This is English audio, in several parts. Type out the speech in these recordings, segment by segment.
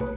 Good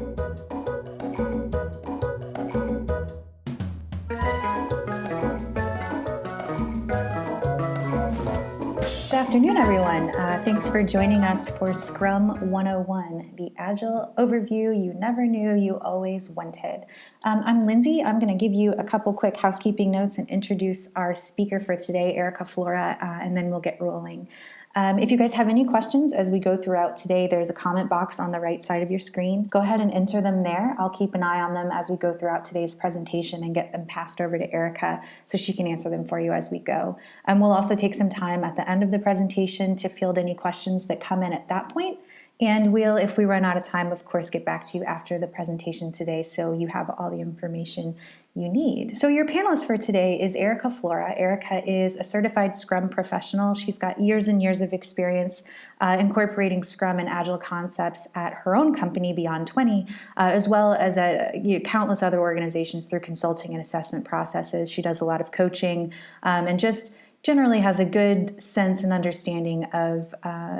afternoon, everyone. Thanks for joining us for Scrum 101, the Agile overview you never knew you always wanted. I'm Lindsay. I'm going to give you a couple quick housekeeping notes and introduce our speaker for today, ERIKA FLORA, and then we'll get rolling. If you guys have any questions as we go throughout today, there's a comment box on the right side of your screen. Go ahead and enter them there. I'll keep an eye on them as we go throughout today's presentation and get them passed over to ERIKA so she can answer them for you as we go. We'll also take some time at the end of the presentation to field any questions that come in at that point. And we'll, if we run out of time, of course, get back to you after the presentation today so you have all the information you need. So your panelist for today is ERIKA FLORA. ERIKA is a certified Scrum professional. She's got years and years of experience incorporating Scrum and Agile concepts at her own company, Beyond 20, as well as at countless other organizations through consulting and assessment processes. She does a lot of coaching and just generally has a good sense and understanding of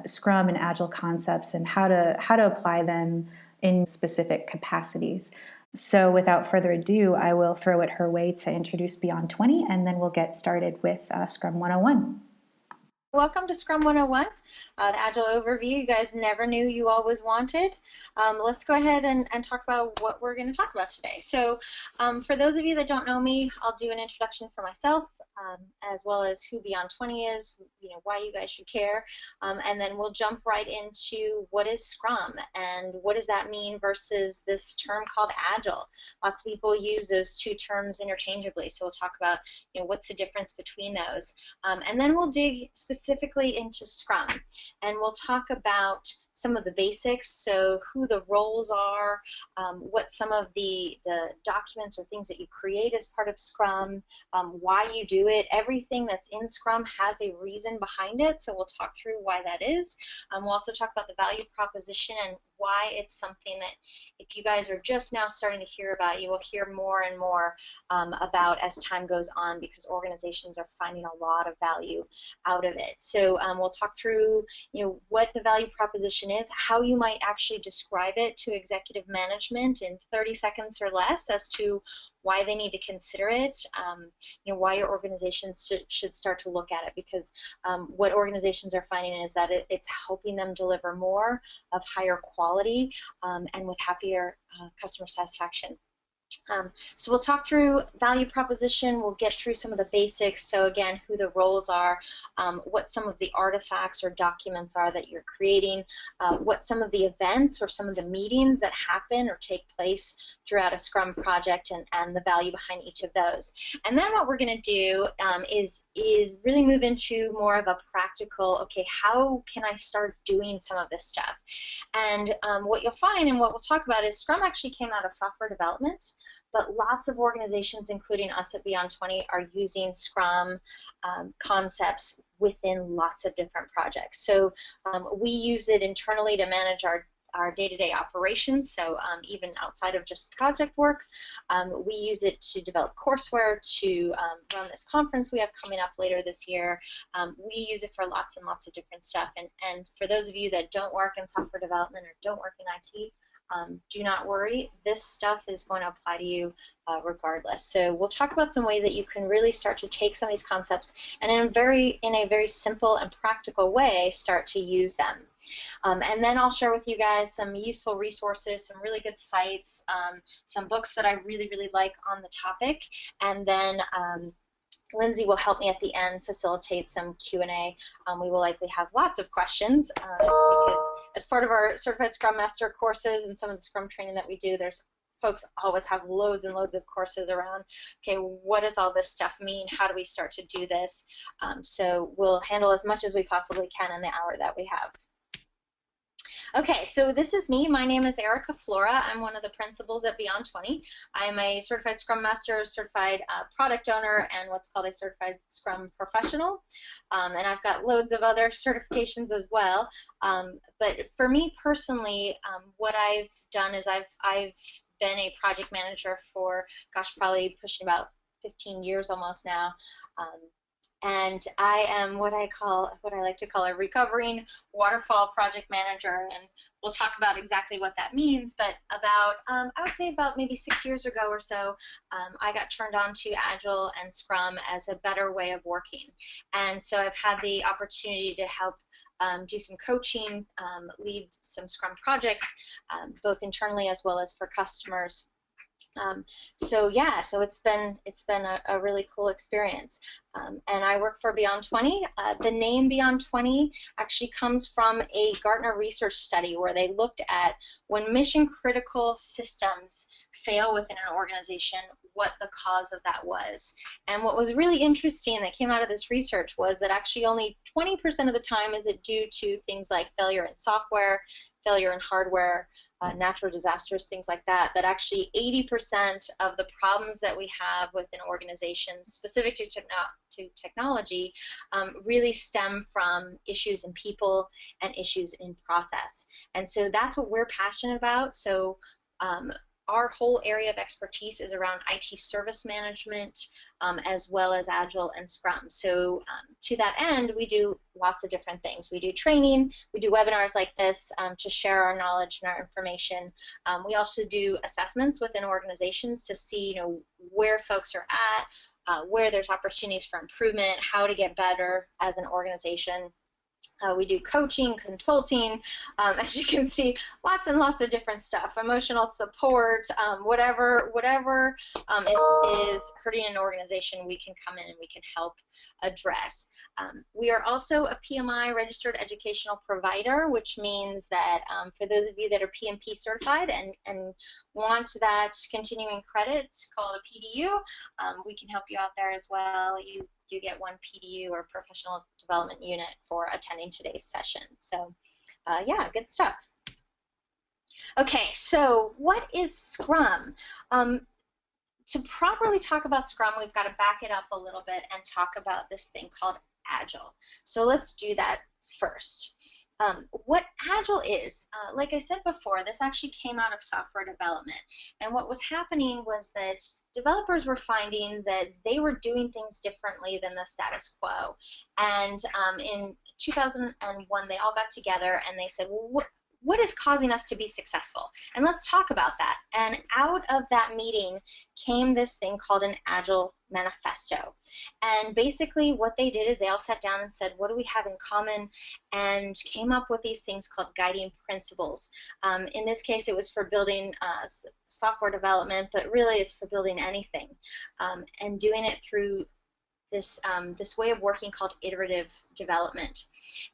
Scrum and Agile concepts and how to apply them in specific capacities. So without further ado, I will throw it her way to introduce Beyond 20, and then we'll get started with Scrum 101. Welcome to Scrum 101, the Agile overview you guys never knew you always wanted. Let's go ahead and talk about what we're going to talk about today. So for those of you that don't know me, I'll do an introduction for myself, as well as who Beyond 20 is, why you guys should care, and then we'll jump right into what is Scrum and what does that mean versus this term called Agile. Lots of people use those two terms interchangeably, so we'll talk about what's the difference between those, and then we'll dig specifically into Scrum, and we'll talk about some of the basics, so who the roles are, what some of the documents or things that you create as part of Scrum, why you do it. Everything that's in Scrum has a reason behind it, so we'll talk through why that is. We'll also talk about the value proposition and why it's something that if you guys are just now starting to hear about, you will hear more and more about as time goes on, because organizations are finding a lot of value out of it. So we'll talk through what the value proposition is, how you might actually describe it to executive management in 30 seconds or less as to why they need to consider it, why your organization should start to look at it, because what organizations are finding is that it's helping them deliver more of higher quality and with happier customer satisfaction. So we'll talk through value proposition, we'll get through some of the basics, so again, who the roles are, what some of the artifacts or documents are that you're creating, what some of the events or some of the meetings that happen or take place throughout a Scrum project, and the value behind each of those. And then what we're going to do is really move into more of a practical, okay, how can I start doing some of this stuff? And what you'll find and what we'll talk about is Scrum actually came out of software development, but lots of organizations, including us at Beyond 20, are using Scrum concepts within lots of different projects. So we use it internally to manage our day-to-day operations, so even outside of just project work. We use it to develop courseware, to run this conference we have coming up later this year. We use it for lots and lots of different stuff. And for those of you that don't work in software development or don't work in IT, do not worry, this stuff is going to apply to you regardless. So we'll talk about some ways that you can really start to take some of these concepts and in a very simple and practical way start to use them. And then I'll share with you guys some useful resources, some really good sites, some books that I really, really like on the topic, and then Lindsay will help me at the end facilitate some Q&A. We will likely have lots of questions because as part of our Certified Scrum Master courses and some of the Scrum training that we do, folks always have loads and loads of courses around, okay, what does all this stuff mean? How do we start to do this? So we'll handle as much as we possibly can in the hour that we have. Okay, so this is me. My name is ERIKA FLORA. I'm one of the principals at Beyond 20. I'm a certified Scrum Master, certified product owner, and what's called a certified Scrum professional. And I've got loads of other certifications as well. But for me personally, what I've done is I've been a project manager for, gosh, probably pushing about 15 years almost now. and I am what I like to call a recovering waterfall project manager, and we'll talk about exactly what that means. But about I would say about maybe 6 years ago or so, I got turned on to Agile and Scrum as a better way of working, and so I've had the opportunity to help do some coaching, lead some Scrum projects, both internally as well as for customers. So yeah, so it's been a really cool experience. And I work for Beyond 20. The name Beyond 20 actually comes from a Gartner research study where they looked at when mission critical systems fail within an organization, what the cause of that was. And what was really interesting that came out of this research was that actually only 20% of the time is it due to things like failure in software, failure in hardware, natural disasters, things like that, that actually 80% of the problems that we have within organizations specific to technology really stem from issues in people and issues in process. And so that's what we're passionate about. So our whole area of expertise is around IT service management, as well as Agile and Scrum. So to that end, we do lots of different things. We do training, we do webinars like this to share our knowledge and our information. We also do assessments within organizations to see, where folks are at, where there's opportunities for improvement, how to get better as an organization. We do coaching, consulting, as you can see, lots and lots of different stuff, emotional support, whatever is hurting an organization, we can come in and we can help address. We are also a PMI registered educational provider, which means that for those of you that are PMP certified and want that continuing credit called a PDU, we can help you out there as well. You do get one PDU or professional development unit for attending today's session. So yeah, good stuff. Okay, so what is Scrum? To properly talk about Scrum, we've got to back it up a little bit and talk about this thing called Agile. So let's do that first. What Agile is, like I said before, this actually came out of software development. And what was happening was that developers were finding that they were doing things differently than the status quo. And in 2001, they all got together and they said, well, what is causing us to be successful? And let's talk about that. And out of that meeting came this thing called an Agile manifesto. And basically what they did is they all sat down and said, what do we have in common? And came up with these things called guiding principles. In this case, it was for building software development, but really it's for building anything. And doing it through this way of working called iterative development.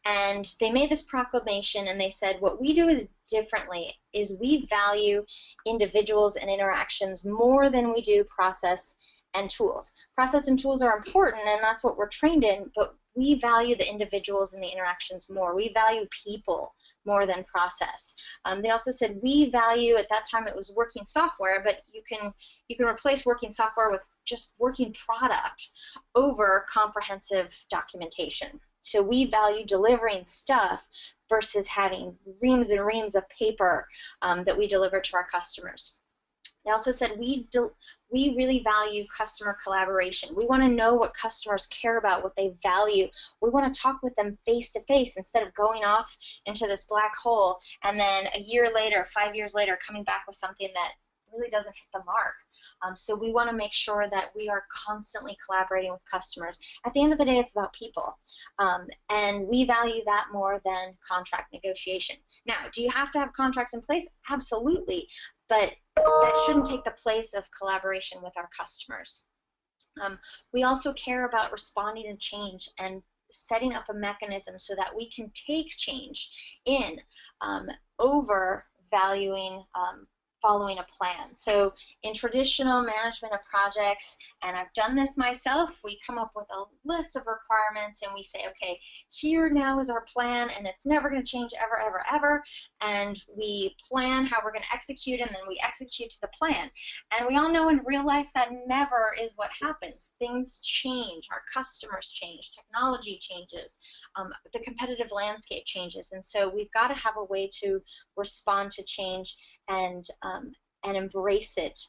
And they made this proclamation and they said, what we do is differently is we value individuals and interactions more than we do process and tools. Process and tools are important and that's what we're trained in, but we value the individuals and the interactions more. We value people more than process. They also said we value, at that time it was working software, but you can replace working software with just working product over comprehensive documentation. So we value delivering stuff versus having reams and reams of paper that we deliver to our customers. They also said we really value customer collaboration. We want to know what customers care about, what they value. We want to talk with them face to face instead of going off into this black hole and then a year later, 5 years later, coming back with something that really doesn't hit the mark. So we want to make sure that we are constantly collaborating with customers. At the end of the day, it's about people. And we value that more than contract negotiation. Now, do you have to have contracts in place? Absolutely. But that shouldn't take the place of collaboration with our customers. We also care about responding to change and setting up a mechanism so that we can take change in over valuing following a plan. So in traditional management of projects, and I've done this myself, we come up with a list of requirements and we say, okay, here now is our plan and it's never going to change ever, ever, ever. And we plan how we're going to execute and then we execute to the plan. And we all know in real life that never is what happens. Things change, our customers change, technology changes, the competitive landscape changes. And so we've got to have a way to respond to change and embrace it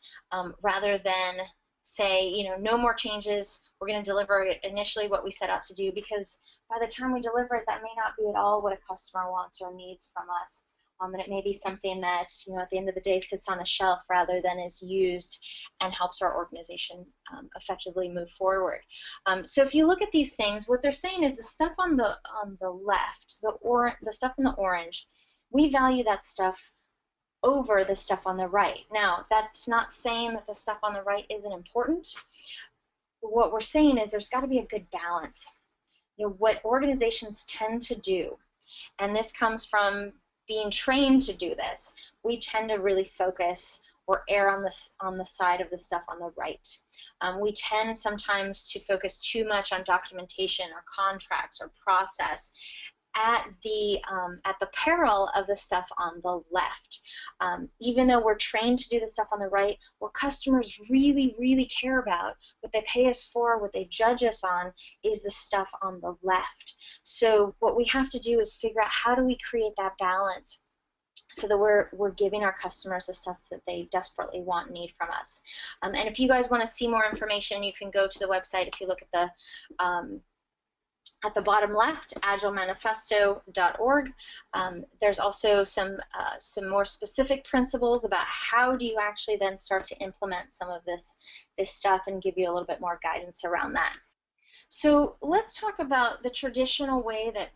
rather than say, no more changes, We're going to deliver initially what we set out to do, because by the time we deliver it, that may not be at all what a customer wants or needs from us. And it may be something that, at the end of the day, sits on a shelf rather than is used and helps our organization effectively move forward. So if you look at these things, what they're saying is the stuff on the left, the stuff in the orange, we value that stuff over the stuff on the right. Now, that's not saying that the stuff on the right isn't important. What we're saying is there's got to be a good balance. What organizations tend to do, and this comes from being trained to do this, we tend to really focus or err on the side of the stuff on the right. We tend sometimes to focus too much on documentation or contracts or process at the peril of the stuff on the left. Even though we're trained to do the stuff on the right, what customers really, really care about, what they pay us for, what they judge us on, is the stuff on the left. So what we have to do is figure out how do we create that balance so that we're giving our customers the stuff that they desperately want and need from us. And if you guys want to see more information, you can go to the website. If you look at the bottom left, agilemanifesto.org. There's also some more specific principles about how do you actually then start to implement some of this stuff, and give you a little bit more guidance around that. So let's talk about the traditional way that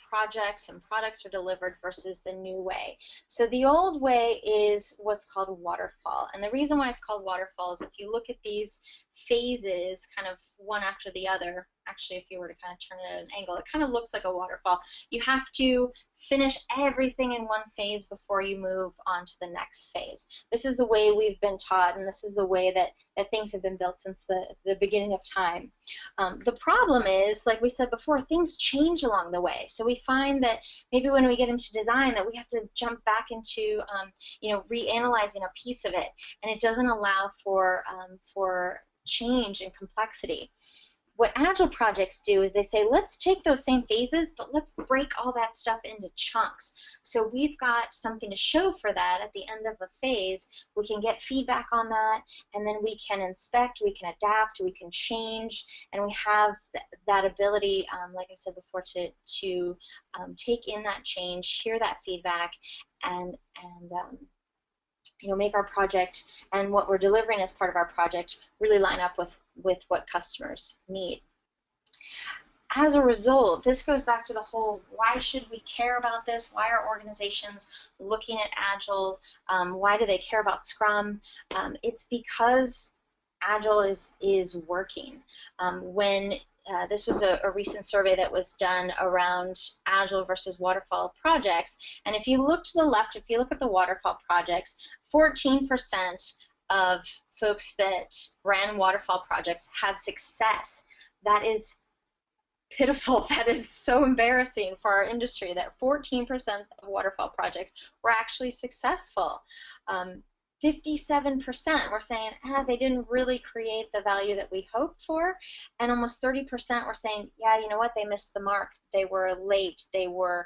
projects and products are delivered versus the new way. So the old way is what's called waterfall. And the reason why it's called waterfall is if you look at these phases kind of one after the other, actually if you were to kind of turn it at an angle, it kind of looks like a waterfall. You have to finish everything in one phase before you move on to the next phase. This is the way we've been taught, and this is the way that things have been built since the beginning of time. The problem is, like we said before, things change along the way. So we find that maybe when we get into design that we have to jump back into reanalyzing a piece of it, and it doesn't allow for change and complexity. What Agile projects do is they say, let's take those same phases, but let's break all that stuff into chunks. So we've got something to show for that at the end of a phase. We can get feedback on that, and then we can inspect, we can adapt, we can change, and we have that ability, like I said before, to take in that change, hear that feedback, and make our project and what we're delivering as part of our project really line up with what customers need. As a result, this goes back to the whole, why should we care about this? Why are organizations looking at Agile? Why do they care about Scrum? It's because Agile is working. This was a recent survey that was done around Agile versus Waterfall projects. And if you look to the left, if you look at the Waterfall projects, 14% of folks that ran Waterfall projects had success. That is pitiful. That is so embarrassing for our industry that 14% of Waterfall projects were actually successful. 57% were saying they didn't really create the value that we hoped for, and almost 30% were saying, yeah, you know what, they missed the mark. They were late. They were,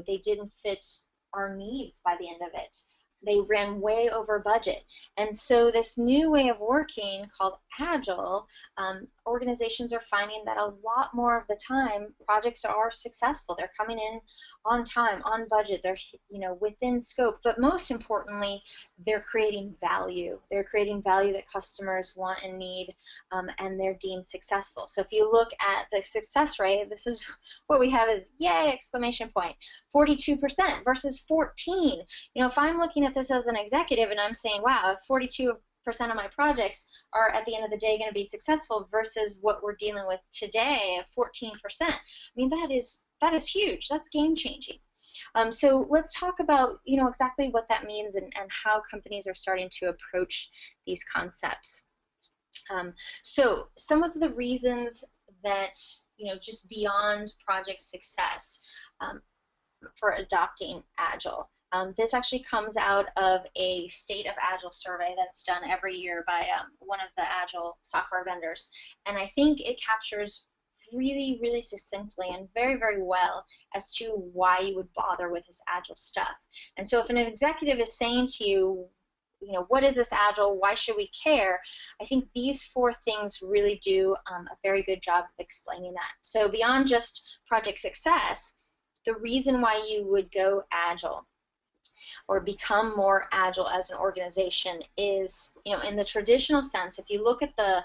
they didn't fit our needs by the end of it. They ran way over budget. And so this new way of working called Agile, organizations are finding that a lot more of the time projects are successful. They're coming in on time, on budget, they're within scope, but most importantly, they're creating value. They're creating value that customers want and need, and they're deemed successful. So if you look at the success rate, this is what we have is, yay, exclamation point, 42% versus 14. If I'm looking at this as an executive and I'm saying, wow, 42% of my projects are at the end of the day going to be successful versus what we're dealing with today at 14%. I mean, that is huge. That's game changing. So let's talk about exactly what that means and how companies are starting to approach these concepts. So some of the reasons that just beyond project success for adopting Agile. This actually comes out of a State of Agile survey that's done every year by one of the Agile software vendors. And I think it captures really, really succinctly and very, very well as to why you would bother with this Agile stuff. And so if an executive is saying to you, what is this Agile? Why should we care? I think these 4 things really do a very good job of explaining that. So beyond just project success, the reason why you would go Agile or become more Agile as an organization is, in the traditional sense, if you look at the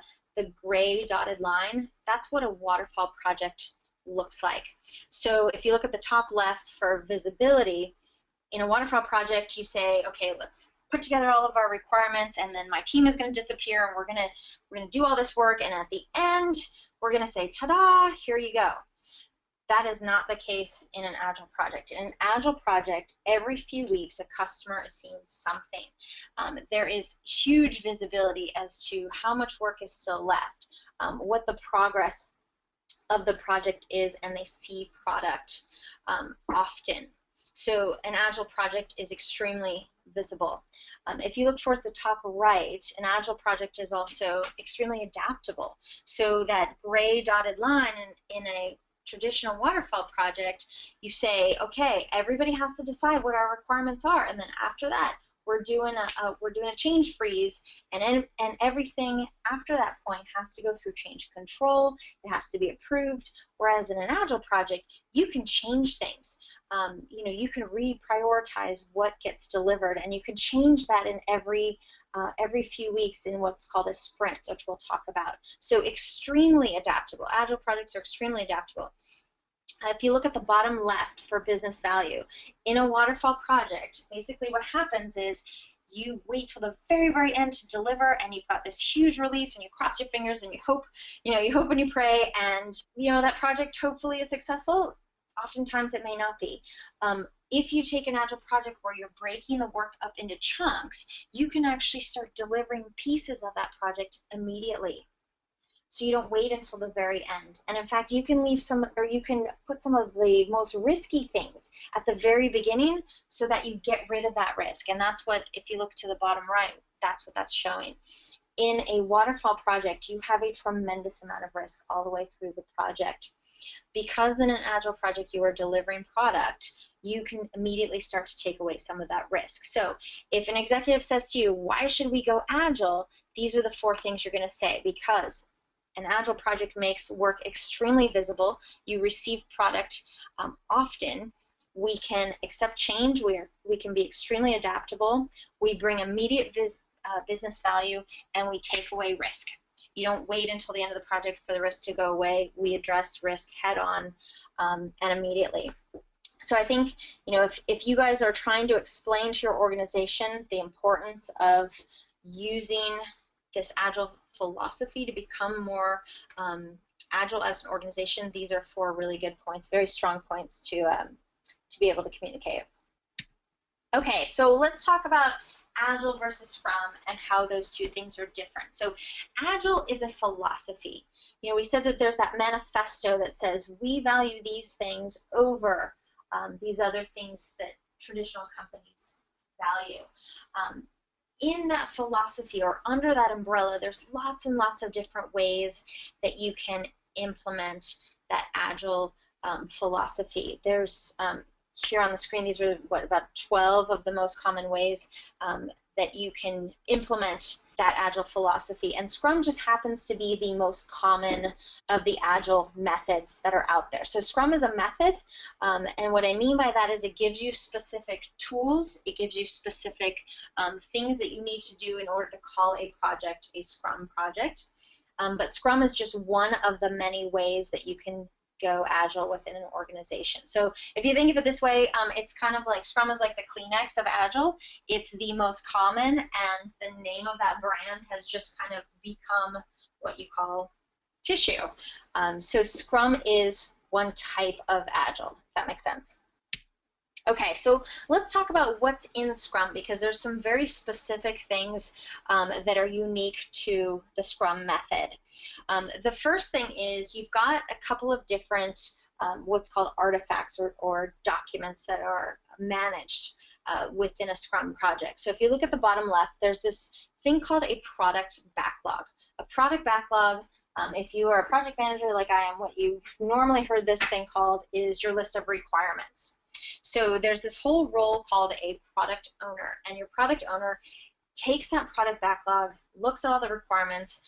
gray dotted line, that's what a waterfall project looks like. So if you look at the top left for visibility, in a waterfall project, you say, okay, let's put together all of our requirements, and then my team is going to disappear, and we're going to do all this work, and at the end, we're going to say, ta-da, here you go. That is not the case in an Agile project. In an Agile project, every few weeks, a customer is seeing something. There is huge visibility as to how much work is still left, what the progress of the project is, and they see product often. So an Agile project is extremely visible. If you look towards the top right, an Agile project is also extremely adaptable. So that gray dotted line in a traditional waterfall project, you say, okay, everybody has to decide what our requirements are, and then after that, we're doing a change freeze, and everything after that point has to go through change control. It has to be approved. Whereas in an Agile project, you can change things. You can reprioritize what gets delivered, and you can change that in every few weeks in what's called a sprint, which we'll talk about. So extremely adaptable. Agile projects are extremely adaptable. If you look at the bottom left for business value, in a waterfall project, basically what happens is you wait till the very, very end to deliver, and you've got this huge release, and you cross your fingers, and you hope and you pray, and that project hopefully is successful. Oftentimes it may not be. If you take an Agile project where you're breaking the work up into chunks, you can actually start delivering pieces of that project immediately. So you don't wait until the very end. And in fact, you can you can put some of the most risky things at the very beginning so that you get rid of that risk. And that's what, if you look to the bottom right, that's what that's showing. In a waterfall project, you have a tremendous amount of risk all the way through the project. Because in an Agile project you are delivering product, you can immediately start to take away some of that risk. So if an executive says to you, why should we go Agile? These are the 4 things you're going to say. Because an Agile project makes work extremely visible. You receive product often. We can accept change. We can be extremely adaptable. We bring immediate business value, and we take away risk. You don't wait until the end of the project for the risk to go away. We address risk head on and immediately. So I think, if you guys are trying to explain to your organization the importance of using this Agile philosophy to become more Agile as an organization, these are 4 really good points, very strong points to be able to communicate. Okay, so let's talk about Agile versus Scrum and how those 2 things are different. So Agile is a philosophy. We said that there's that manifesto that says we value these things over these other things that traditional companies value. In that philosophy, or under that umbrella, there's lots and lots of different ways that you can implement that Agile philosophy. There's here on the screen, these are about 12 of the most common ways that you can implement that Agile philosophy. And Scrum just happens to be the most common of the Agile methods that are out there. So Scrum is a method, and what I mean by that is it gives you specific tools, it gives you specific things that you need to do in order to call a project a Scrum project. But Scrum is just one of the many ways that you can go Agile within an organization. So if you think of it this way, it's kind of like Scrum is like the Kleenex of Agile. It's the most common, and the name of that brand has just kind of become what you call tissue. So Scrum is one type of Agile, if that makes sense. Okay, so let's talk about what's in Scrum, because there's some very specific things that are unique to the Scrum method. The first thing is you've got a couple of different what's called artifacts or documents that are managed within a Scrum project. So if you look at the bottom left, there's this thing called a product backlog. A product backlog, if you are a project manager like I am, what you've normally heard this thing called is your list of requirements. So there's this whole role called a product owner, and your product owner takes that product backlog, looks at all the requirements.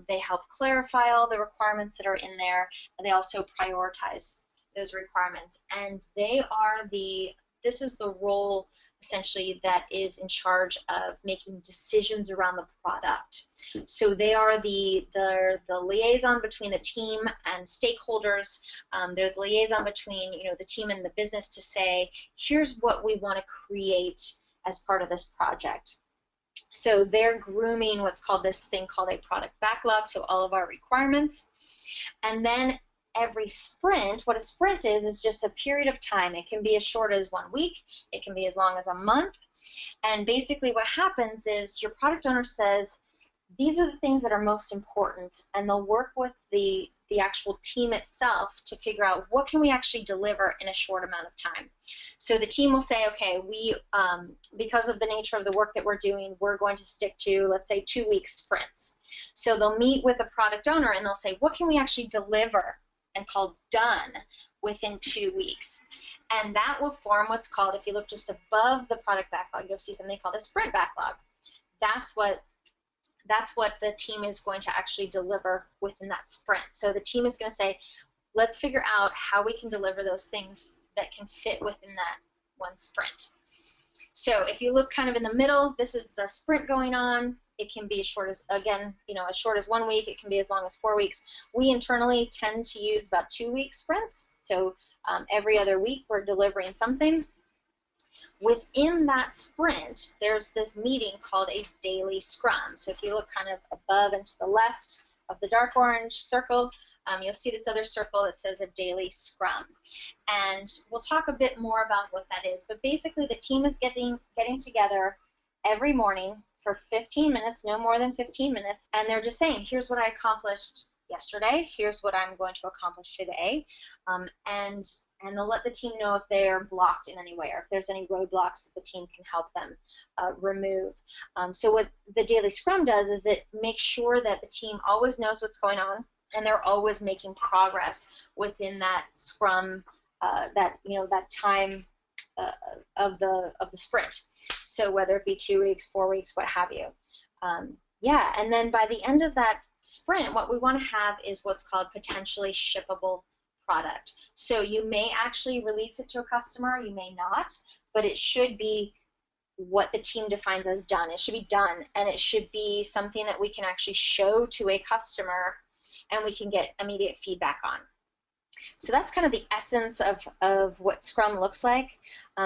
They help clarify all the requirements that are in there, and they also prioritize those requirements. And this is the role essentially that is in charge of making decisions around the product. So they are the liaison between the team and stakeholders. They're the liaison between the team and the business to say, here's what we want to create as part of this project. So they're grooming what's called this thing called a product backlog, so all of our requirements. And then every sprint, what a sprint is just a period of time. It can be as short as 1 week. It can be as long as a month. And basically what happens is your product owner says, these are the things that are most important, and they'll work with the actual team itself to figure out what can we actually deliver in a short amount of time. So the team will say, okay, we because of the nature of the work that we're doing, we're going to stick to, let's say, 2-week sprints. So they'll meet with a product owner and they'll say, what can we actually deliver and call done within 2 weeks? And that will form what's called, if you look just above the product backlog, you'll see something called a sprint backlog. That's what the team is going to actually deliver within that sprint. So the team is going to say, let's figure out how we can deliver those things that can fit within that one sprint. So if you look kind of in the middle, this is the sprint going on. It can be as short as, again, as short as 1 week. It can be as long as 4 weeks. We internally tend to use about 2-week sprints. So every other week we're delivering something. Within that sprint, there's this meeting called a daily scrum. So if you look kind of above and to the left of the dark orange circle, you'll see this other circle that says a daily scrum. And we'll talk a bit more about what that is. But basically, the team is getting together every morning for 15 minutes, no more than 15 minutes, and they're just saying, here's what I accomplished yesterday, here's what I'm going to accomplish today, and they'll let the team know if they're blocked in any way or if there's any roadblocks that the team can help them remove. So what the daily scrum does is it makes sure that the team always knows what's going on and they're always making progress within that scrum, that time of the sprint. So whether it be 2 weeks, 4 weeks, what have you. And then by the end of that sprint, what we want to have is what's called potentially shippable product. So you may actually release it to a customer, you may not, but it should be what the team defines as done. It should be done, and it should be something that we can actually show to a customer and we can get immediate feedback on. So that's kind of the essence of what Scrum looks like.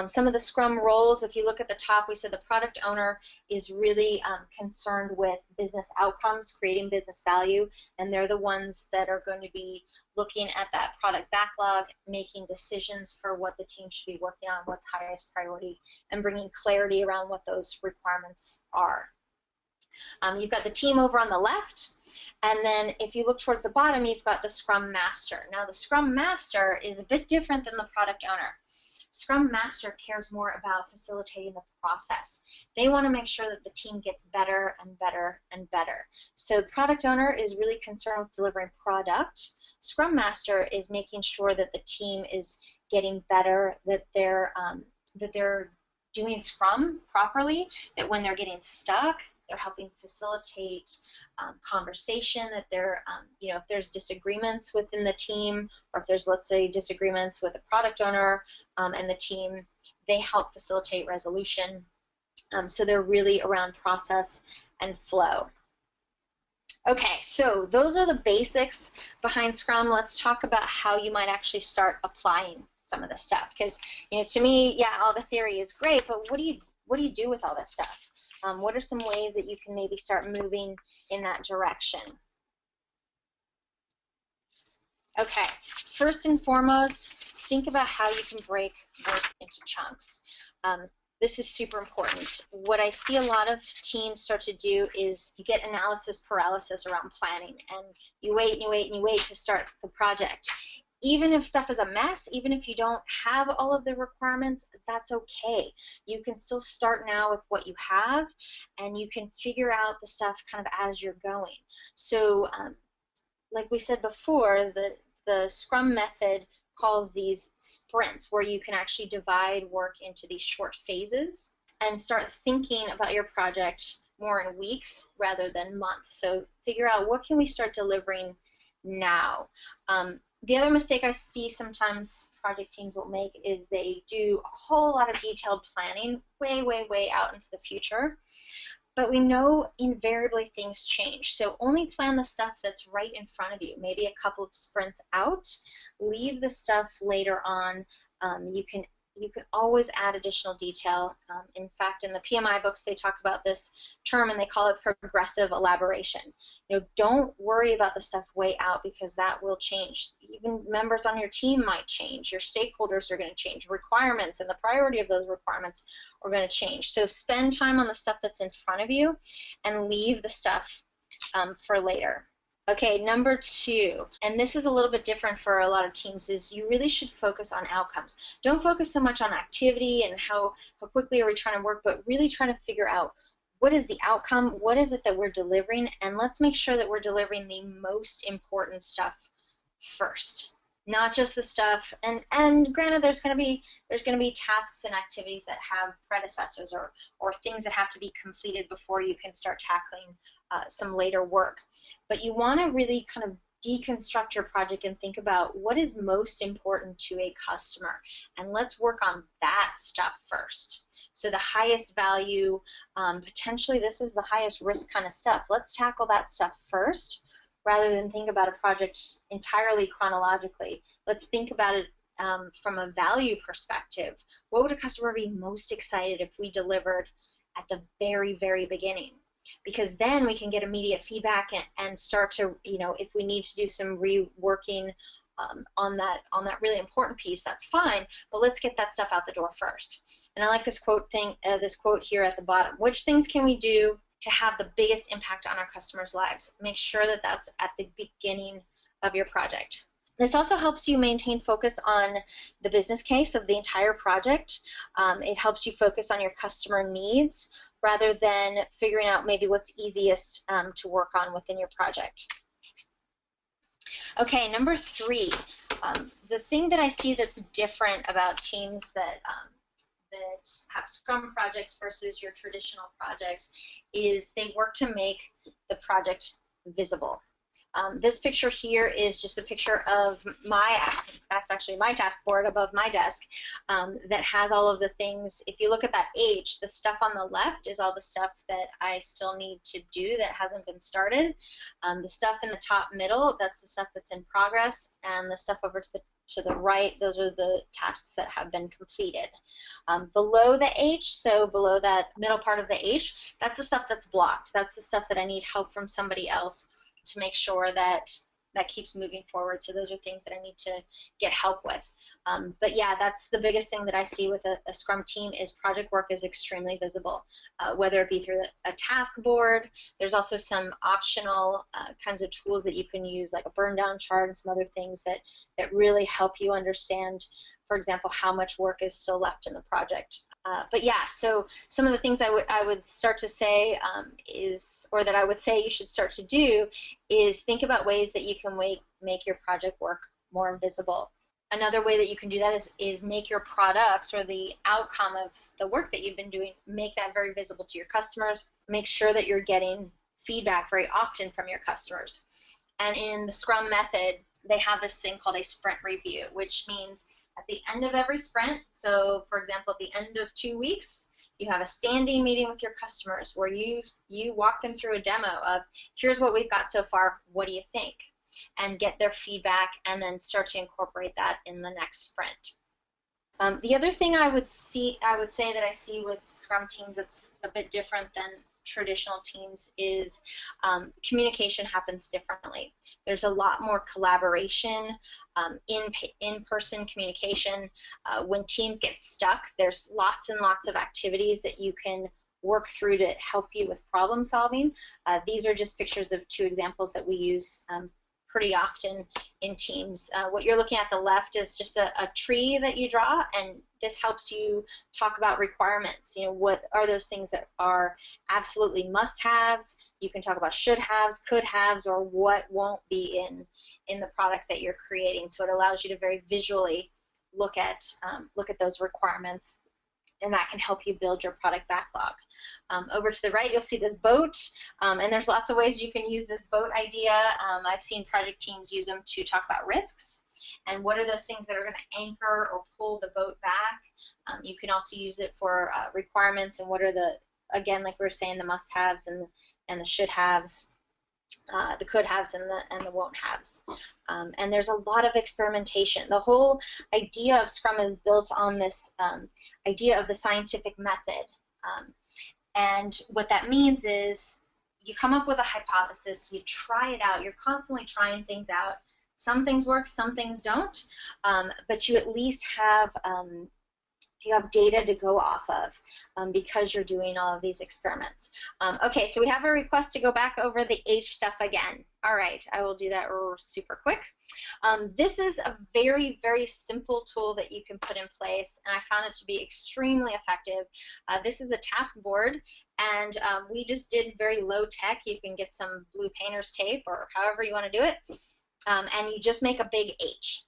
Some of the Scrum roles, if you look at the top, we said the product owner is really concerned with business outcomes, creating business value, and they're the ones that are going to be looking at that product backlog, making decisions for what the team should be working on, what's highest priority, and bringing clarity around what those requirements are. You've got the team over on the left, and then if you look towards the bottom, you've got the Scrum Master. Now, the Scrum Master is a bit different than the product owner. Scrum Master cares more about facilitating the process. They want to make sure that the team gets better and better and better. So the product owner is really concerned with delivering product. Scrum Master is making sure that the team is getting better, that they're doing Scrum properly, that when they're getting stuck, they're helping facilitate conversation, that they're, if there's disagreements within the team, or if there's, let's say, disagreements with the product owner and the team, they help facilitate resolution. So they're really around process and flow. Okay, so those are the basics behind Scrum. Let's talk about how you might actually start applying some of this stuff. Because, to me, yeah, all the theory is great, but what do you do with all this stuff? What are some ways that you can maybe start moving in that direction? Okay, first and foremost, think about how you can break work into chunks. This is super important. What I see a lot of teams start to do is you get analysis paralysis around planning, and you wait and you wait and you wait to start the project. Even if stuff is a mess, even if you don't have all of the requirements, that's okay. You can still start now with what you have, and you can figure out the stuff kind of as you're going. So like we said before, the Scrum method calls these sprints, where you can actually divide work into these short phases. and start thinking about your project more in weeks rather than months. So figure out, what can we start delivering now? The other mistake I see sometimes project teams will make is they do a whole lot of detailed planning way, way, way out into the future. But we know invariably things change. So only plan the stuff that's right in front of you, maybe a couple of sprints out. Leave the stuff later on. You can always add additional detail. In fact, in the PMI books, they talk about this term and they call it progressive elaboration. Don't worry about the stuff way out, because that will change. Even members on your team might change. Your stakeholders are going to change. Requirements and the priority of those requirements are going to change. So spend time on the stuff that's in front of you and leave the stuff for later. Okay, number 2, and this is a little bit different for a lot of teams, is you really should focus on outcomes. Don't focus so much on activity and how quickly are we trying to work, but really try to figure out, what is the outcome, what is it that we're delivering, and let's make sure that we're delivering the most important stuff first. Not just the stuff, and granted, there's going to be tasks and activities that have predecessors or things that have to be completed before you can start tackling some later work. But you want to really kind of deconstruct your project and think about what is most important to a customer, and let's work on that stuff first. So the highest value, potentially this is the highest risk kind of stuff. Let's tackle that stuff first, rather than think about a project entirely chronologically. Let's think about it from a value perspective. What would a customer be most excited if we delivered at the very, very beginning? Because then we can get immediate feedback and start to, if we need to do some reworking on that really important piece, that's fine, but let's get that stuff out the door first. And I like this quote here at the bottom. Which things can we do to have the biggest impact on our customers' lives? Make sure that that's at the beginning of your project. This also helps you maintain focus on the business case of the entire project. It helps you focus on your customer needs rather than figuring out maybe what's easiest to work on within your project. Okay, number 3, the thing that I see that's different about teams that have Scrum projects versus your traditional projects is they work to make the project visible. This picture here is just a picture of that's actually my task board above my desk that has all of the things. If you look at that H, the stuff on the left is all the stuff that I still need to do that hasn't been started. The stuff in the top middle, that's the stuff that's in progress, and the stuff over to the right, those are the tasks that have been completed. Below the H, so below that middle part of the H, that's the stuff that's blocked. That's the stuff that I need help from somebody else to make sure that keeps moving forward. So those are things that I need to get help with. But yeah, that's the biggest thing that I see with a Scrum team is project work is extremely visible, whether it be through a task board. There's also some optional kinds of tools that you can use, like a burn down chart and some other things that really help you understand, for example, how much work is still left in the project. But yeah, so some of the things I would start to say that I would say you should start to do is think about ways that you can make your project work more visible. Another way that you can do that is make your products or the outcome of the work that you've been doing, make that very visible to your customers. Make sure that you're getting feedback very often from your customers. And in the Scrum method, they have this thing called a sprint review, which means at the end of every sprint, so for example, at the end of 2 weeks, you have a standing meeting with your customers where you walk them through a demo of, here's what we've got so far, what do you think? And get their feedback and then start to incorporate that in the next sprint. The other thing I would say that I see with Scrum teams that's a bit different than traditional teams is communication happens differently. There's a lot more collaboration, in-person communication. When teams get stuck, there's lots and lots of activities that you can work through to help you with problem solving. These are just pictures of 2 examples that we use pretty often in teams. What you're looking at the left is just a tree that you draw, and this helps you talk about requirements. What are those things that are absolutely must-haves? You can talk about should-haves, could-haves, or what won't be in the product that you're creating. So it allows you to very visually look at those requirements. and that can help you build your product backlog. Over to the right, you'll see this boat, and there's lots of ways you can use this boat idea. I've seen project teams use them to talk about risks and what are those things that are going to anchor or pull the boat back. You can also use it for requirements and what are the, again, like we were saying, the must-haves and the should-haves. The could-haves and the won't-haves. And there's a lot of experimentation. The whole idea of Scrum is built on this idea of the scientific method. And what that means is you come up with a hypothesis, you try it out, you're constantly trying things out. Some things work, some things don't, but you at least have data to go off of because you're doing all of these experiments. Okay, so we have a request to go back over the H stuff again. All right, I will do that super quick. This is a very, very simple tool that you can put in place, and I found it to be extremely effective. This is a task board, and we just did very low tech. You can get some blue painter's tape or however you want to do it, and you just make a big H.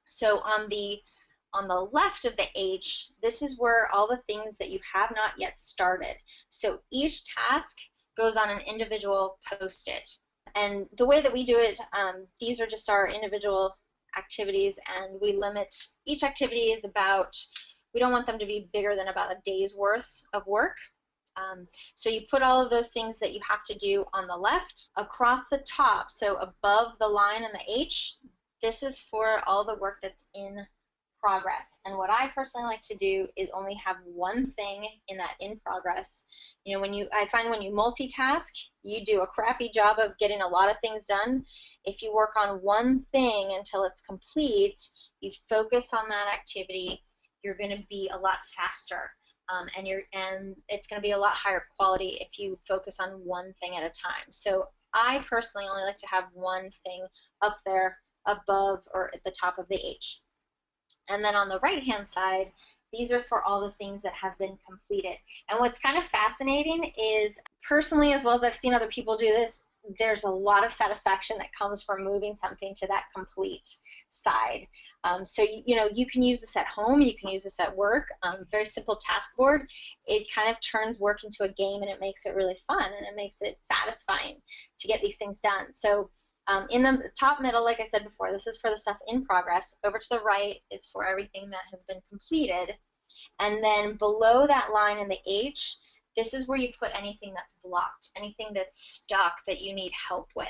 So on the left of the H, this is where all the things that you have not yet started. So each task goes on an individual post-it. And the way that we do it, these are just our individual activities, and we limit each activity is about, we don't want them to be bigger than about a day's worth of work. So you put all of those things that you have to do on the left. Across the top, so above the line and the H, this is for all the work that's in progress. And what I personally like to do is only have one thing in that in progress. You know, I find when you multitask, you do a crappy job of getting a lot of things done. If you work on one thing until it's complete, you focus on that activity, you're going to be a lot faster. And it's going to be a lot higher quality if you focus on one thing at a time. So I personally only like to have one thing up there above or at the top of the H. And then on the right-hand side, these are for all the things that have been completed. And what's kind of fascinating is, personally, as well as I've seen other people do this, there's a lot of satisfaction that comes from moving something to that complete side. So, you know, you can use this at home, you can use this at work. Very simple task board. It kind of turns work into a game, and it makes it really fun, and it makes it satisfying to get these things done. So in the top middle, like I said before, this is for the stuff in progress. Over to the right, it's for everything that has been completed. And then below that line in the H, this is where you put anything that's blocked, anything that's stuck that you need help with.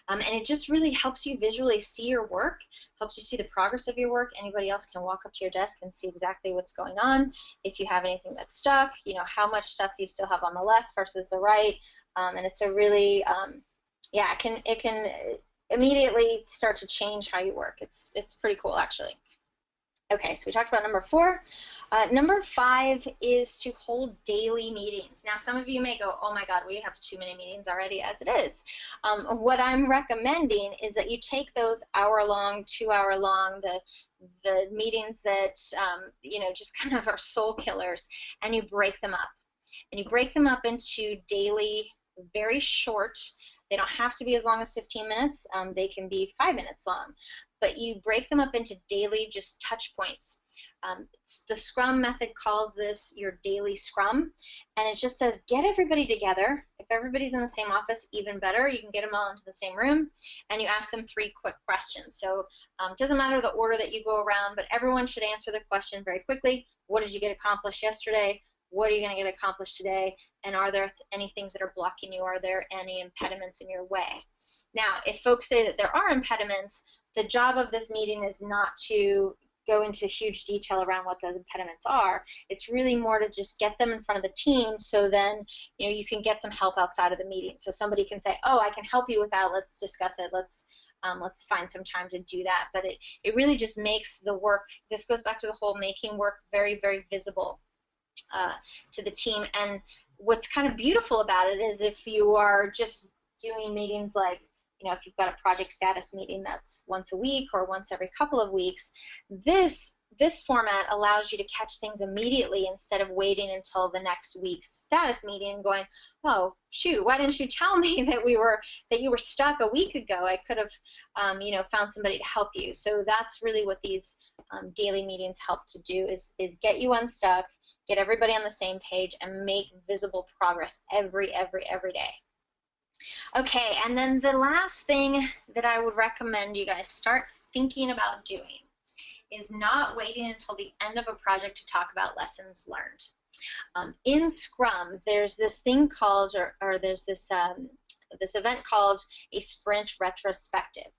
And it just really helps you visually see your work, helps you see the progress of your work. Anybody else can walk up to your desk and see exactly what's going on. If you have anything that's stuck, you know, how much stuff you still have on the left versus the right. And it's a really, yeah, it can immediately start to change how you work. It's pretty cool, actually. Okay, so we talked about number 4. Number 5 is to hold daily meetings. Now, some of you may go, oh my God, we have too many meetings already as it is. What I'm recommending is that you take those hour-long, 2-hour-long, the meetings that, you know, just kind of are soul killers, and you break them up. And you break them up into daily, very short. They don't have to be as long as 15 minutes. They can be 5 minutes long. But you break them up into daily just touch points. The Scrum method calls this your daily Scrum, and it just says get everybody together. If everybody's in the same office, even better. You can get them all into the same room, and you ask them 3 quick questions. So it doesn't matter the order that you go around, but everyone should answer the question very quickly. What did you get accomplished yesterday? What are you going to get accomplished today? And are there any things that are blocking you? Are there any impediments in your way? Now, if folks say that there are impediments, the job of this meeting is not to go into huge detail around what those impediments are. It's really more to just get them in front of the team, so then, you know, you can get some help outside of the meeting. So somebody can say, oh, I can help you with that. Let's discuss it. Let's find some time to do that. But it really just makes the work, this goes back to the whole making work very, very visible to the team. And what's kind of beautiful about it is if you are just doing meetings like, you know, if you've got a project status meeting that's once a week or once every couple of weeks, this format allows you to catch things immediately instead of waiting until the next week's status meeting and going, oh, shoot, why didn't you tell me that you were stuck a week ago? I could have, you know, found somebody to help you. So that's really what these daily meetings help to do is get you unstuck, get everybody on the same page, and make visible progress every day. Okay, and then the last thing that I would recommend you guys start thinking about doing is not waiting until the end of a project to talk about lessons learned. In Scrum, there's this thing called, or there's this event called a sprint retrospective,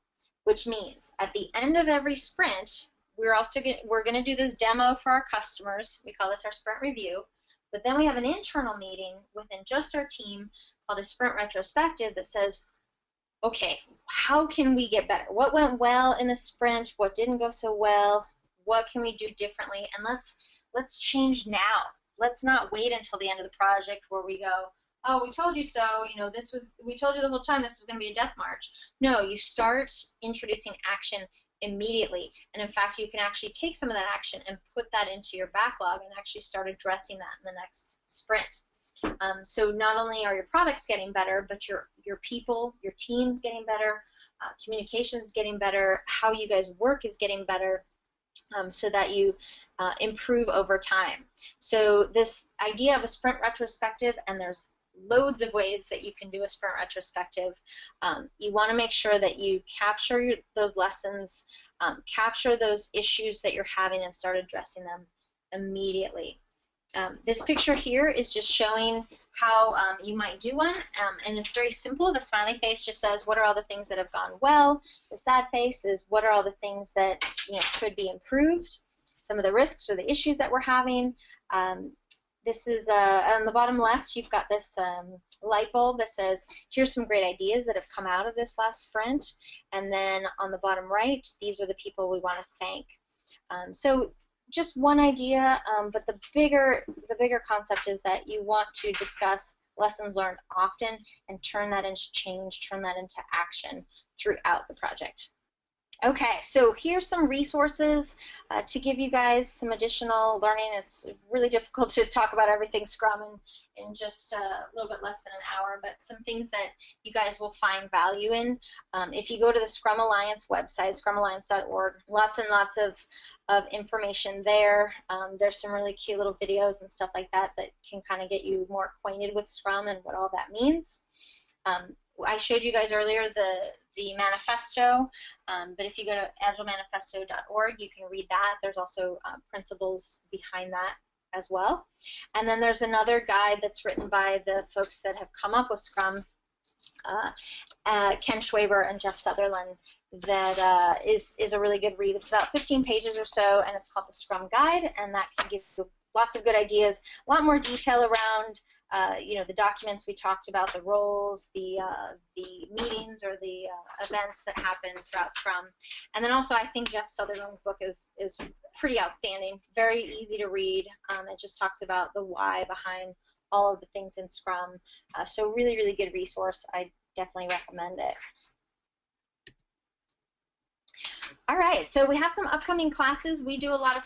which means at the end of every sprint, we're going to do this demo for our customers. We call this our sprint review. But then we have an internal meeting within just our team called a sprint retrospective that says, okay, how can we get better? What went well in the sprint? What didn't go so well? What can we do differently? And let's change now. Let's not wait until the end of the project where we go, oh, we told you so, we told you the whole time this was going to be a death march. No, you start introducing action immediately. And in fact, you can actually take some of that action and put that into your backlog and actually start addressing that in the next sprint. So not only are your products getting better, but your people, your team's getting better, communication's getting better, how you guys work is getting better, so that you improve over time. So this idea of a sprint retrospective, and there's loads of ways that you can do a sprint retrospective. You want to make sure that you capture those lessons, capture those issues that you're having, and start addressing them immediately. This picture here is just showing how you might do one, and it's very simple. The smiley face just says, what are all the things that have gone well? The sad face is, what are all the things that could be improved? Some of the risks or the issues that we're having. This is on the bottom left, you've got this light bulb that says, here's some great ideas that have come out of this last sprint. And then on the bottom right, these are the people we want to thank. So just one idea, but the bigger concept is that you want to discuss lessons learned often and turn that into change, turn that into action throughout the project. Okay, so here's some resources to give you guys some additional learning. It's really difficult to talk about everything Scrum in just a little bit less than an hour, but some things that you guys will find value in. If you go to the Scrum Alliance website, scrumalliance.org, lots and lots of information there. There's some really cute little videos and stuff like that that can kind of get you more acquainted with Scrum and what all that means. I showed you guys earlier the manifesto, but if you go to agilemanifesto.org, you can read that. There's also principles behind that as well. And then there's another guide that's written by the folks that have come up with Scrum, Ken Schwaber and Jeff Sutherland, that is a really good read. It's about 15 pages or so, and it's called the Scrum Guide, and that can give you lots of good ideas, a lot more detail around the documents we talked about, the roles, the meetings or the events that happen throughout Scrum. And then also I think Jeff Sutherland's book is pretty outstanding, very easy to read. It just talks about the why behind all of the things in Scrum. So really, really good resource. I definitely recommend it. All right, so we have some upcoming classes. We do a lot of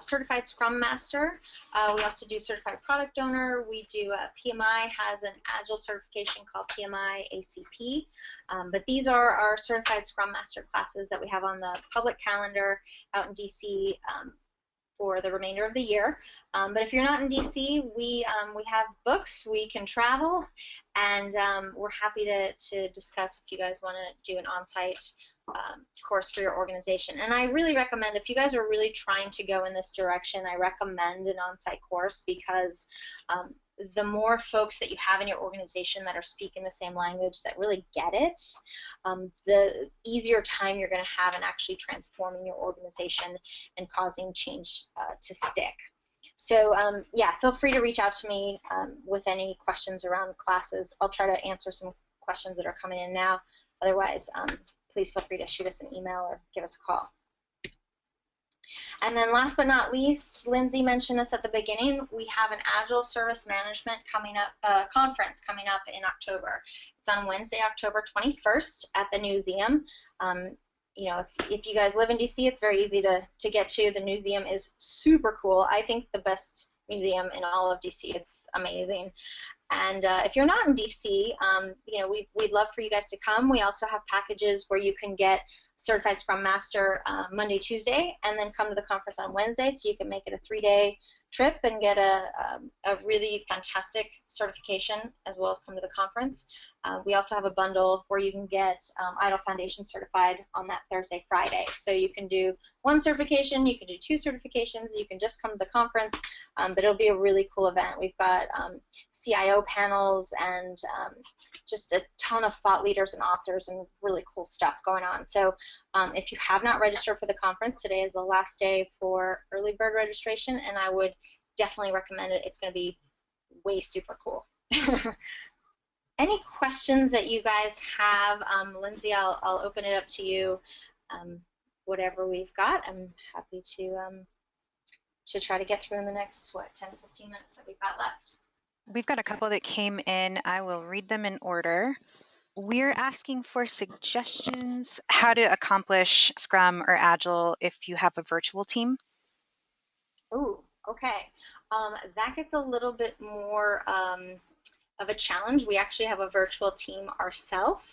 Certified Scrum Master. We also do Certified Product Owner. We do PMI has an Agile certification called PMI ACP. But these are our Certified Scrum Master classes that we have on the public calendar out in DC for the remainder of the year. But if you're not in DC, we have books, we can travel, and we're happy to discuss if you guys want to do an on-site course for your organization. And I really recommend, if you guys are really trying to go in this direction, I recommend an on-site course, because the more folks that you have in your organization that are speaking the same language, that really get it, the easier time you're going to have in actually transforming your organization and causing change to stick. So yeah, feel free to reach out to me with any questions around classes. I'll try to answer some questions that are coming in now. Otherwise, please feel free to shoot us an email or give us a call. And then last but not least, Lindsay mentioned this at the beginning, we have an Agile Service Management conference coming up in October. It's on Wednesday, October 21st at the Newseum. If you guys live in DC, it's very easy to get to. The Newseum is super cool. I think the best museum in all of DC. It's amazing. And if you're not in DC, we'd love for you guys to come. We also have packages where you can get Certified Scrum Master Monday, Tuesday, and then come to the conference on Wednesday, so you can make it a 3-day trip and get a really fantastic certification as well as come to the conference. We also have a bundle where you can get ITIL Foundation certified on that Thursday, Friday. So you can do one certification, you can do two certifications, you can just come to the conference, but it'll be a really cool event. We've got CIO panels and just a ton of thought leaders and authors and really cool stuff going on. So if you have not registered for the conference, today is the last day for early bird registration, and I would definitely recommend it. It's going to be way super cool. Any questions that you guys have? Lindsay, I'll open it up to you. Whatever we've got, I'm happy to try to get through in the next, 10, 15 minutes that we've got left. We've got a couple that came in. I will read them in order. We're asking for suggestions how to accomplish Scrum or Agile if you have a virtual team. Ooh, okay. That gets a little bit more of a challenge. We actually have a virtual team ourselves.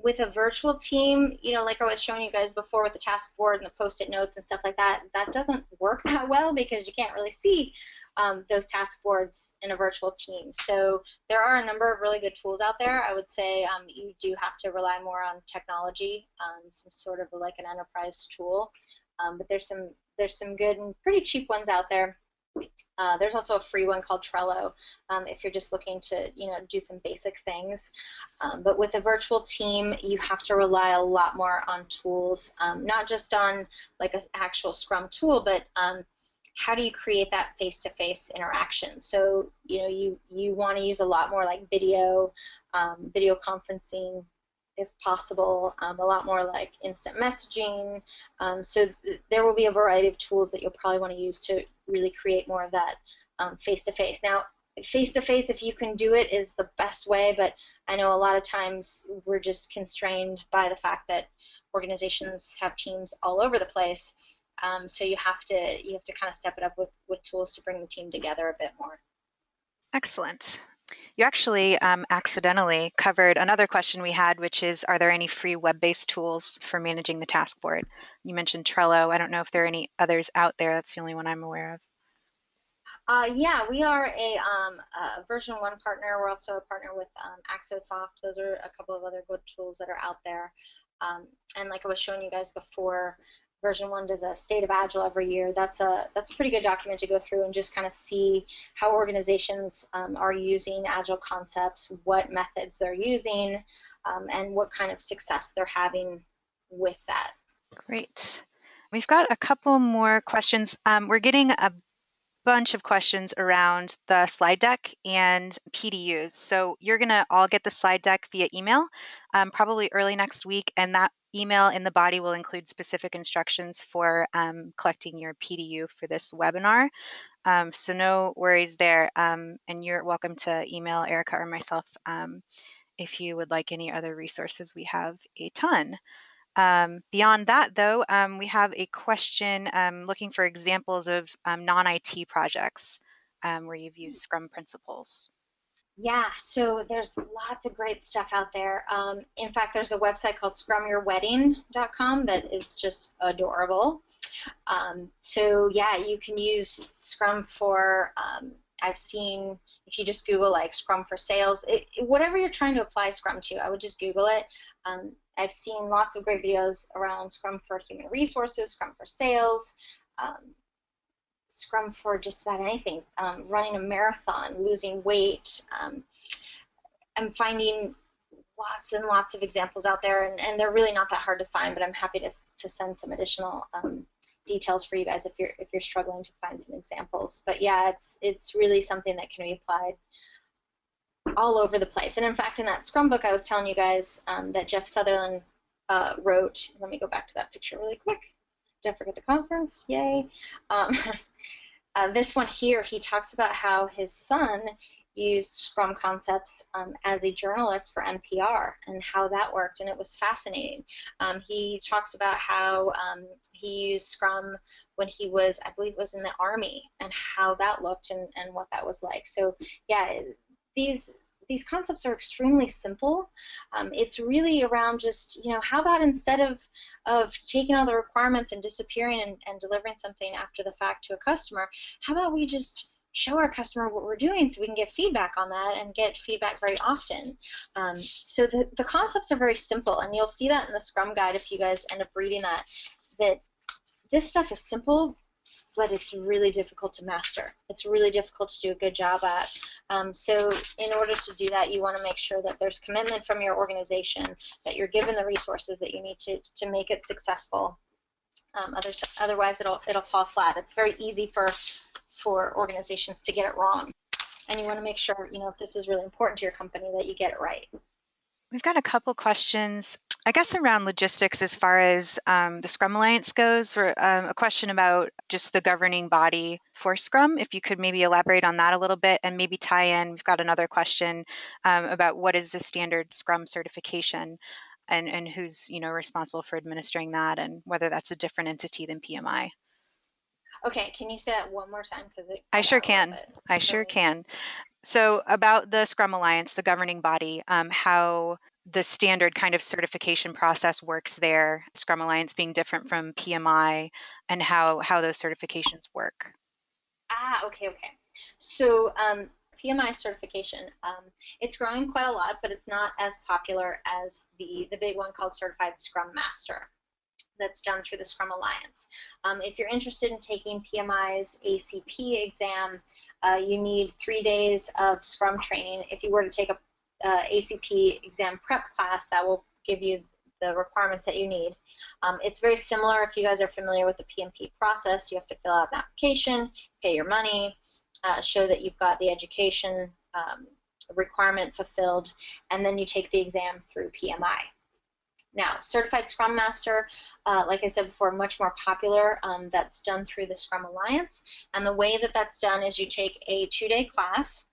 With a virtual team, like I was showing you guys before with the task board and the post-it notes and stuff like that, that doesn't work that well because you can't really see those task boards in a virtual team. So there are a number of really good tools out there. I would say you do have to rely more on technology, some sort of like an enterprise tool. But there's some good and pretty cheap ones out there. There's also a free one called Trello if you're just looking to do some basic things. But with a virtual team, you have to rely a lot more on tools, not just on like an actual Scrum tool, but how do you create that face-to-face interaction? So you want to use a lot more like video conferencing if possible, a lot more like instant messaging. So there will be a variety of tools that you'll probably want to use to really create more of that face-to-face. Now, face-to-face, if you can do it, is the best way, but I know a lot of times we're just constrained by the fact that organizations have teams all over the place. So you have to kind of step it up with tools to bring the team together a bit more. Excellent. You actually accidentally covered another question we had, which is, are there any free web-based tools for managing the task board? You mentioned Trello. I don't know if there are any others out there. That's the only one I'm aware of. Yeah, we are a version 1 partner. We're also a partner with AxoSoft. Those are a couple of other good tools that are out there. And like I was showing you guys before, version 1 does a state of Agile every year. That's a pretty good document to go through and just kind of see how organizations are using Agile concepts, what methods they're using, and what kind of success they're having with that. Great. We've got a couple more questions. We're getting a bunch of questions around the slide deck and PDUs. So you're going to all get the slide deck via email, probably early next week, and that email in the body will include specific instructions for collecting your PDU for this webinar. So no worries there, and you're welcome to email ERIKA or myself if you would like any other resources. We have a ton. Beyond that, though, we have a question looking for examples of non-IT projects where you've used Scrum principles. Yeah, so there's lots of great stuff out there. In fact, there's a website called scrumyourwedding.com that is just adorable. So yeah, you can use Scrum for, I've seen, if you just Google like Scrum for sales, whatever you're trying to apply Scrum to, I would just Google it. I've seen lots of great videos around Scrum for human resources, Scrum for sales, Scrum for just about anything, running a marathon, losing weight. I'm finding lots and lots of examples out there, and they're really not that hard to find, but I'm happy to send some additional details for you guys if you're struggling to find some examples. But yeah, it's really something that can be applied all over the place. And in fact, in that Scrum book I was telling you guys that Jeff Sutherland wrote, let me go back to that picture really quick. Don't forget the conference, yay. This one here, he talks about how his son used Scrum concepts as a journalist for NPR and how that worked, and it was fascinating. He talks about how he used Scrum when he was, I believe it was in the Army, and how that looked and what that was like. So yeah, these these concepts are extremely simple. It's really around just, how about instead of taking all the requirements and disappearing and delivering something after the fact to a customer, how about we just show our customer what we're doing so we can get feedback on that and get feedback very often. So the concepts are very simple, and you'll see that in the Scrum Guide if you guys end up reading that this stuff is simple, but it's really difficult to master. It's really difficult to do a good job at. So in order to do that, you want to make sure that there's commitment from your organization, that you're given the resources that you need to make it successful. Otherwise, it'll fall flat. It's very easy for organizations to get it wrong. And you want to make sure, if this is really important to your company, that you get it right. We've got a couple questions, I guess, around logistics as far as the Scrum Alliance goes, or a question about just the governing body for Scrum. If you could maybe elaborate on that a little bit and maybe tie in, we've got another question about what is the standard Scrum certification and who's responsible for administering that and whether that's a different entity than PMI. Okay, can you say that one more time? I sure can. I sure can. So about the Scrum Alliance, the governing body, how the standard kind of certification process works there, Scrum Alliance being different from PMI, and how those certifications work. Okay. So PMI certification, it's growing quite a lot, but it's not as popular as the big one called Certified Scrum Master that's done through the Scrum Alliance. If you're interested in taking PMI's ACP exam, you need 3 days of Scrum training. If you were to take a ACP exam prep class, that will give you the requirements that you need. It's very similar. If you guys are familiar with the PMP process, you have to fill out an application, pay your money, show that you've got the education requirement fulfilled, and then you take the exam through PMI. Now, Certified Scrum Master, like I said before, much more popular. That's done through the Scrum Alliance. And the way that that's done is you take a 2-day class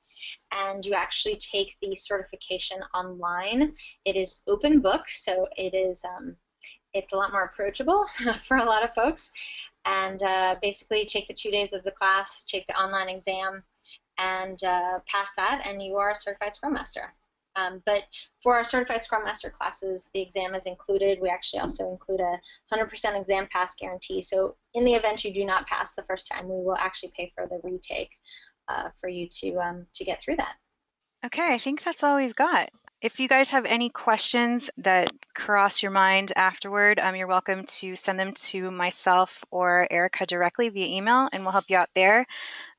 and you actually take the certification online. It is open book, so it's a lot more approachable for a lot of folks. And basically you take the 2 days of the class, take the online exam, and pass that, and you are a Certified Scrum Master. But for our Certified Scrum Master classes, the exam is included. We actually also include a 100% exam pass guarantee. So in the event you do not pass the first time, we will actually pay for the retake for you to get through that. Okay, I think that's all we've got. If you guys have any questions that cross your mind afterward, you're welcome to send them to myself or ERIKA directly via email, and we'll help you out there.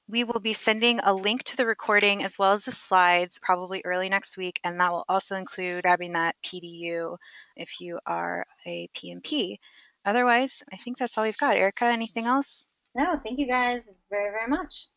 We will be sending a link to the recording as well as the slides probably early next week, and that will also include grabbing that PDU if you are a PMP. Otherwise, I think that's all we've got. ERIKA, anything else? No, thank you guys very, very much.